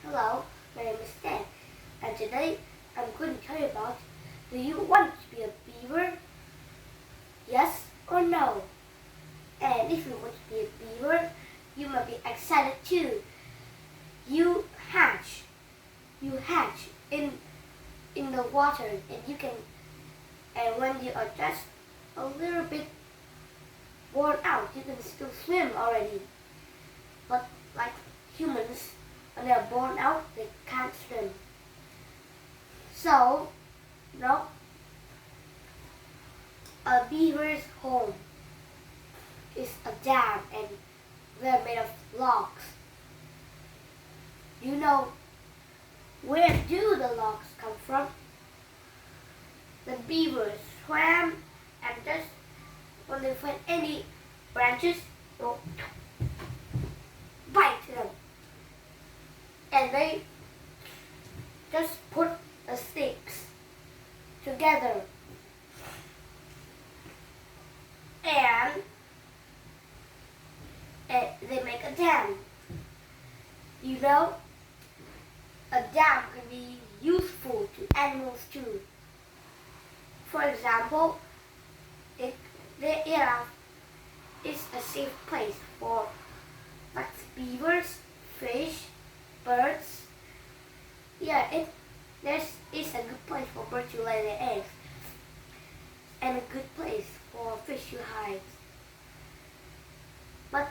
Hello, my name is Dan, and today I'm going to tell you about, do you want to be a beaver? Yes or no? And if you want to be a beaver, you might be excited too. You hatch in the water, and when you are just a little bit worn out, you can still swim already. But like humans, when they are born out, they can't swim. So, a beaver's home is a dam, and they're made of logs. You know, where do the logs come from? The beavers swam, and just when they find any branches, they'll bite them. And they just put the sticks together. And they make a dam. You know, a dam can be useful to animals too. For example, it is a safe place for like beavers, fish, birds. This is a good place for birds to lay their eggs, and a good place for fish to hide. But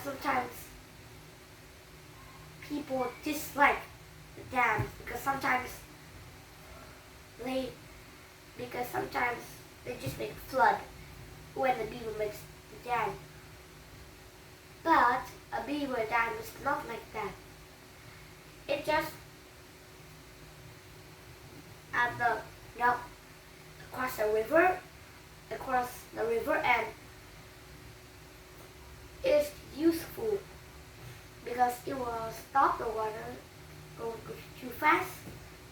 sometimes people dislike the dams because sometimes they just make flood when the beaver makes the dam. But a beaver dam is not like that. It just across the river, and it's useful because it will stop the water going too fast,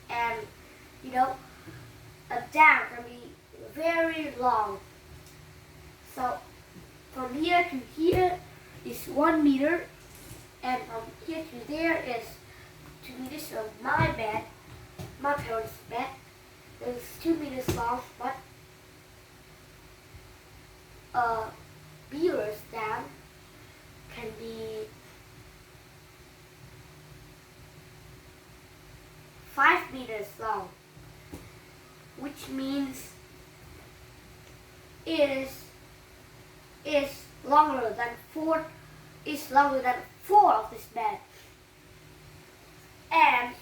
and a dam can be very long. So from here to here is 1 meter, and from here to there is 2 meters of my parents' bed. It's 2 meters long, but a beaver's dam can be 5 meters long, which means it is longer than four of this bed, and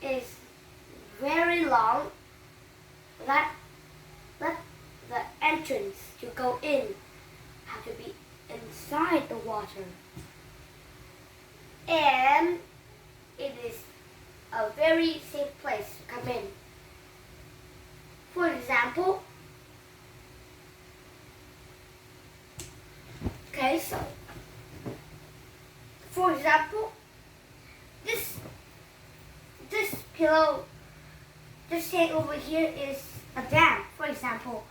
is very long. That the entrance to go in have to be inside the water, and it is a very safe place to come in. For example, this pillow, this thing over here is a dam, for example.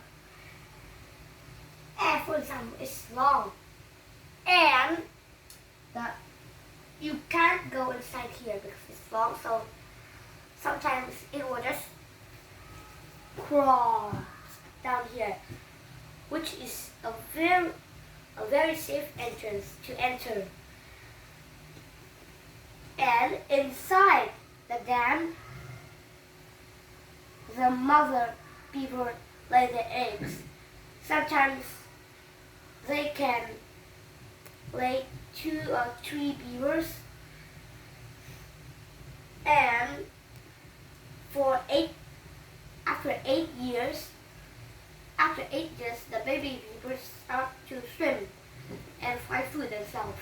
And it's long, and you can't go inside here because it's long. So sometimes it will just crawl down here, which is a very safe entrance to enter. And inside the dam, the mother beaver lay their eggs. Sometimes they can lay 2 or 3 beavers, and after 8 years, the baby beavers start to swim and find food themselves.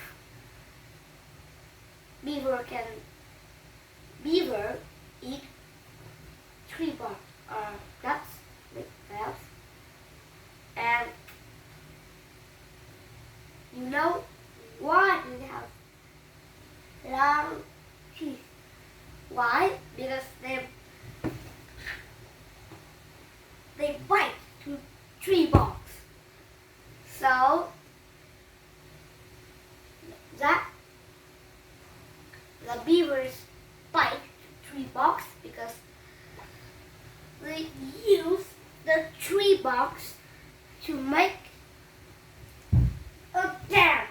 Beaver eat tree bark or nuts, and why do they have long teeth? Why? Because they bite to tree barks. So the beavers bite tree box because they use the tree box to make a dam.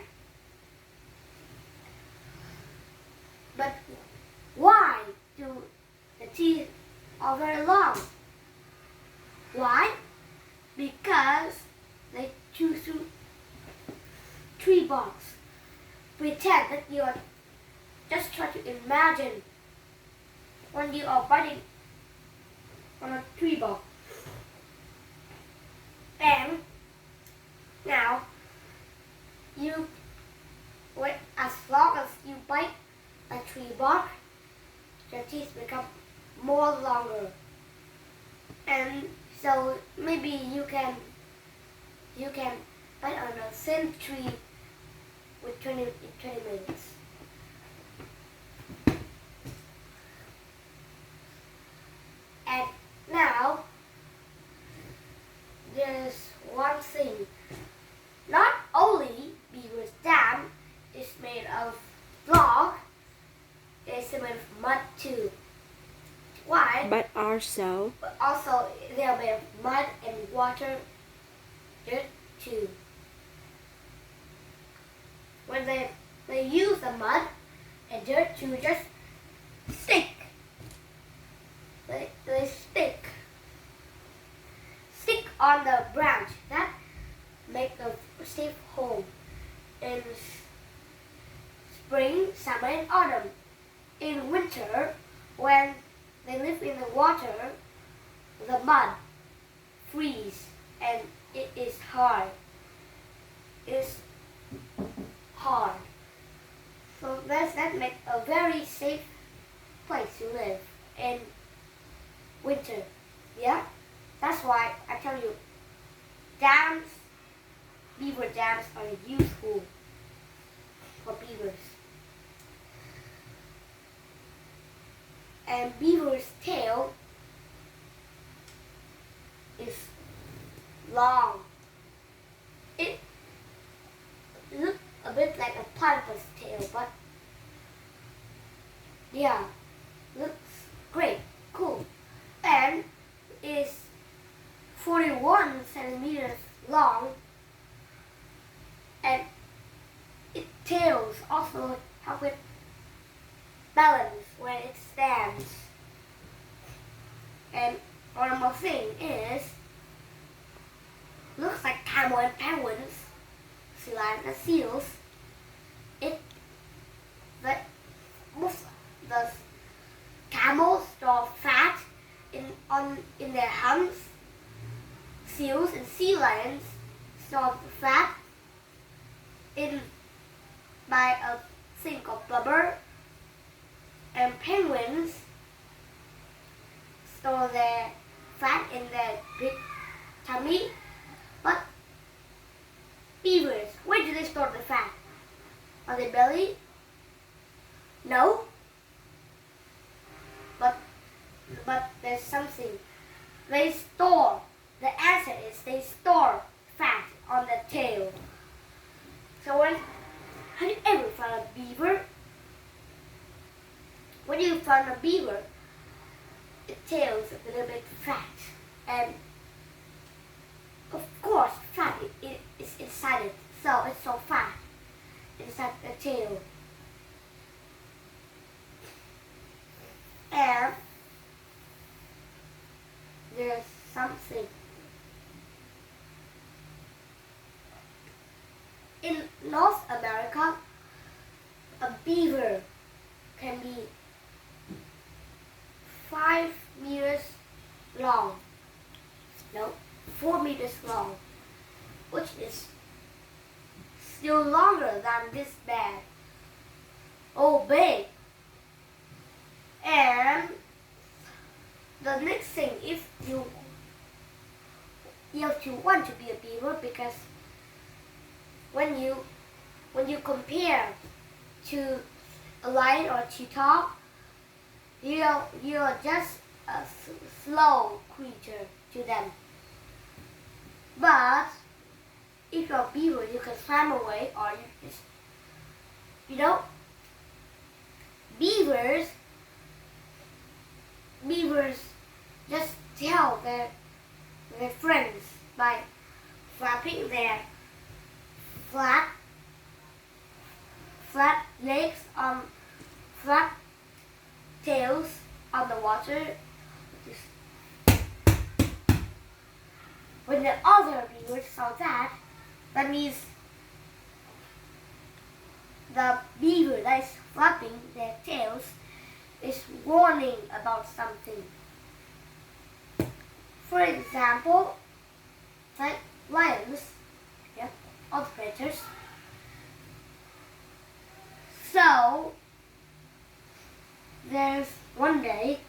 But why do the teeth are very long? Why? Because they chew through tree box. Pretend that you are just try to imagine when you are biting on a tree box. And now as long as you bite a tree bark, your teeth become more longer. And so maybe you can bite on a thin tree with 20 minutes. And now there's one thing. Not only beaver's dam is made of log, it's made of mud too. Why? But also They are made of mud and water, dirt too. When they use the mud and dirt to just stick. They stick on the branch that make a safe home in spring, summer, and autumn. In winter, when they live in the water, the mud freeze and it is hard. It's hard. So that makes a very safe place to live in winter. Yeah? That's why I tell you, beaver dams are useful for beavers. And beaver's tail is long. It looks a bit like a platypus tail, but yeah, looks great, cool. And is 41 centimeters long, and its tails also help it balance when it stands. And one more thing is, looks like camel and penguins, sea lions and seals. The camels store fat in their humps. Seals and sea lions store fat by a thing called blubber. And penguins store their fat in their big tummy. But beavers, where do they store the fat? On their belly? No. But there's something. The answer is they store fat on the tail. So have you ever found a beaver? When you find a beaver, its tail is a little bit fat. And of course, fat is inside it. So it's so fat inside the tail. And there's something. In North America, a beaver can be 5 meters long. No, 4 meters long, which is still longer than this bag. Oh, big. And the next thing, if you have to want to be a beaver, because when you compare to a lion or a cheetah, you're just a slow creature to them. But if you're a beaver, you can swim away, or you just, beavers just tell their friends by flapping their flat legs on flat tails on the water. When the other beavers saw that means the beaver that is flapping their tails is warning about something. For example, like lions, or predators. So there's one day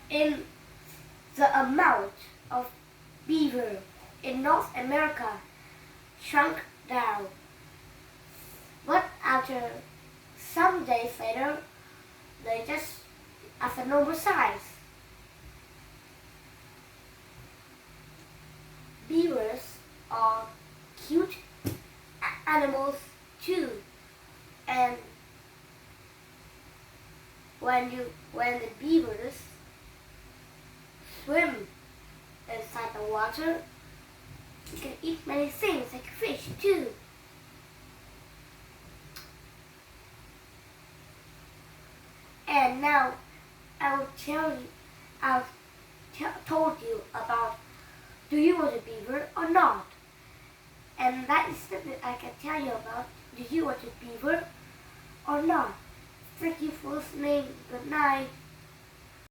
in the amount of beaver in North America shrunk down. But after some days later, they just as a normal size. Beavers are cute animals too, and when the beavers swim inside the water, you can eat many things like fish too. And now I will tell you, I've told you about, do you want a beaver or not? And that is something I can tell you about. Do you want a beaver or not? Thank you for listening. Good night.